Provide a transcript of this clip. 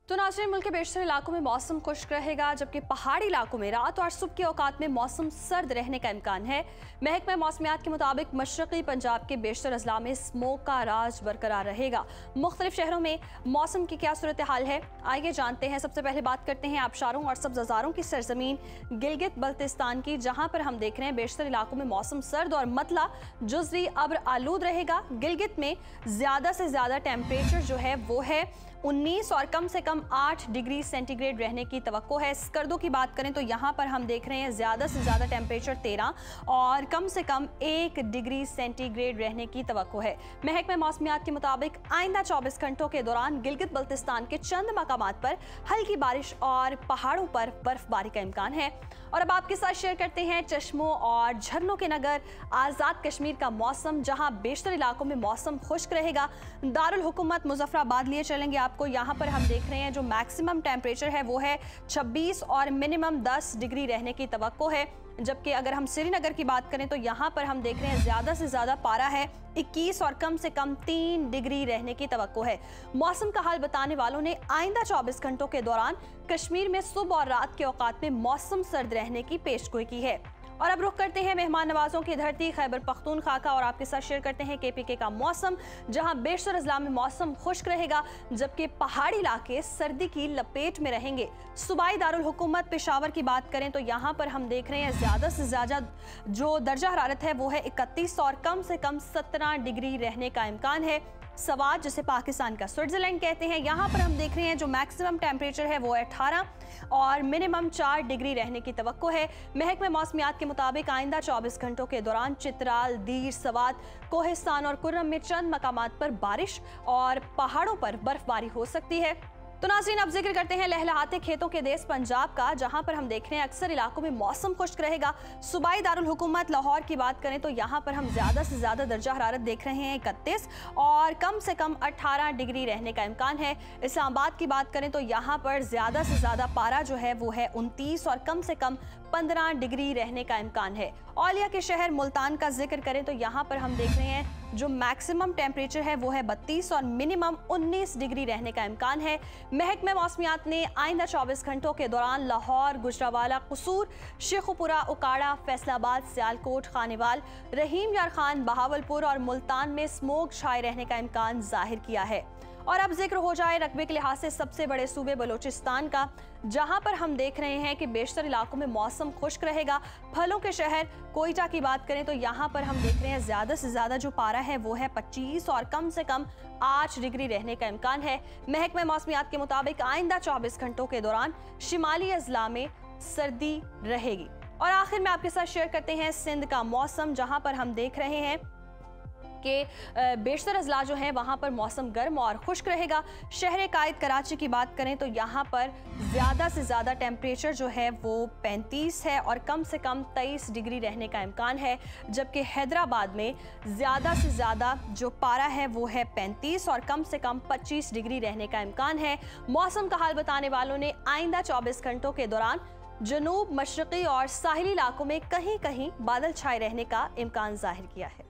तो नाज़रीन, मुल्क के बेशतर इलाकों में मौसम खुश्क रहेगा, जबकि पहाड़ी इलाकों में रात और सुबह के औकात में मौसम सर्द रहने का इम्कान है। महकमा मौसमियात के मुताबिक मशरक़ी पंजाब के बेशतर अजला में स्मोक का राज बरकरार रहेगा। मुख्तलिफ शहरों में मौसम की क्या सूरत हाल है, आइए जानते हैं। सबसे पहले बात करते हैं आबशारों और सब्ज़ारों की सरजमीन गिलगित बल्तिस्तान की, जहाँ पर हम देख रहे हैं बेशतर इलाकों में मौसम सर्द और मतला जुज़वी अब्र आलूद रहेगा। गिलगित में ज़्यादा से ज़्यादा टेम्परेचर जो है वो है 19 और कम से कम 8 डिग्री सेंटीग्रेड रहने की तवक्को है। स्कर्दो की बात करें तो यहाँ पर हम देख रहे हैं ज़्यादा से ज़्यादा टेम्परेचर 13 और कम से कम 1 डिग्री सेंटीग्रेड रहने की तवक्को है। महकमा मौसमियात के मुताबिक आइंदा 24 घंटों के दौरान गिलगित बल्तिस्तान के चंद मकामात पर हल्की बारिश और पहाड़ों पर बर्फबारी का इम्कान है। और अब आपके साथ शेयर करते हैं चश्मों और झरनों के नगर आज़ाद कश्मीर का मौसम, जहाँ बेशतर इलाकों में मौसम खुश्क रहेगा। दारुल हुकूमत मुजफ्फराबाद लिए चलेंगे आपको। यहाँ पर हम देख रहे हैं जो मैक्सिमम टेम्परेचर है वो है 26 और मिनिमम 10 डिग्री रहने की तवक्को है। जबकि अगर हम श्रीनगर की बात करें तो यहाँ पर हम देख रहे हैं ज़्यादा से ज़्यादा पारा है 21 और कम से कम 3 डिग्री रहने की तवक्को है। मौसम का हाल बताने वालों ने आइंदा 24 घंटों के दौरान कश्मीर में सुबह और रात के औकात में मौसम सर्द रहने की पेशगोई की है। और अब रुख करते हैं मेहमान नवाजों की धरती खैबर पख्तूनख्वा का और आपके साथ शेयर करते हैं KPK का मौसम, जहां बेशतर अजला में मौसम खुश्क रहेगा, जबकि पहाड़ी इलाके सर्दी की लपेट में रहेंगे। सूबाई दारुल हुकूमत पेशावर की बात करें तो यहाँ पर हम देख रहे हैं ज़्यादा से ज़्यादा जो दर्जा हरारत है वो है 31 और कम से कम 17 डिग्री रहने का इम्कान है। सवाद, जिसे पाकिस्तान का स्विट्जरलैंड कहते हैं, यहाँ पर हम देख रहे हैं जो मैक्सिमम टेम्परेचर है वो 18 और मिनिमम 4 डिग्री रहने की तवक्को है। महकमा मौसमियात के मुताबिक आइंदा 24 घंटों के दौरान चित्राल, दीर, सवात, कोहिस्तान और कुर्रम में चंद मकामात पर बारिश और पहाड़ों पर बर्फबारी हो सकती है। तो नाज़रीन, अब जिक्र करते हैं लहलहाते खेतों के देश पंजाब का, जहां पर हम देख रहे हैं अक्सर इलाकों में मौसम खुश्क रहेगा। सूबाई दारुल हुकूमत लाहौर की बात करें तो यहाँ पर हम ज़्यादा से ज़्यादा दर्जा हरारत देख रहे हैं 31 और कम से कम 18 डिग्री रहने का इम्कान है। इस्लामाबाद की बात करें तो यहाँ पर ज़्यादा से ज़्यादा पारा जो है वो है 29 और कम से कम 15 डिग्री रहने का इम्कान है। औलिया के शहर मुल्तान का जिक्र करें तो यहाँ पर हम देख रहे हैं जो मैक्सिमम टेम्परेचर है वो है 32 और मिनिमम 19 डिग्री रहने का इम्कान है। महकमा मौसमियात ने आइंदा 24 घंटों के दौरान लाहौर, गुजरावाला, कसूर, शेखुपुरा, उकाड़ा, फैसलाबाद, सियालकोट, खानेवाल, रहीम यार खान, बहावलपुर और मुल्तान में स्मोक छाए रहने का इम्कान जाहिर किया है। और अब जिक्र हो जाए रकबे के लिहाज से सबसे बड़े सूबे बलोचिस्तान का, जहां पर हम देख रहे हैं कि बेशतर इलाकों में मौसम खुश्क रहेगा। फलों के शहर कोयटा की बात करें तो यहाँ पर हम देख रहे हैं ज़्यादा से ज़्यादा जो पारा है वो है 25 और कम से कम 8 डिग्री रहने का इम्कान है। महकमा मौसमियात के मुताबिक आइंदा 24 घंटों के दौरान शिमाली अजला में सर्दी रहेगी। और आखिर में आपके साथ शेयर करते हैं सिंध का मौसम, जहाँ पर हम देख रहे हैं कि बेशतर अजला जो है वहाँ पर मौसम गर्म और खुश्क रहेगा। शहर कायद कराची की बात करें तो यहाँ पर ज़्यादा से ज़्यादा टेम्परेचर जो है वो 35 है और कम से कम 23 डिग्री रहने का इम्कान है। जबकि हैदराबाद में ज़्यादा से ज़्यादा जो पारा है वो है 35 और कम से कम 25 डिग्री रहने का इम्कान है। मौसम का हाल बताने वालों ने आइंदा 24 घंटों के दौरान जनूब, मशरक़ी और साहिली इलाकों में कहीं कहीं बादल छाए रहने का इम्कान जाहिर किया है।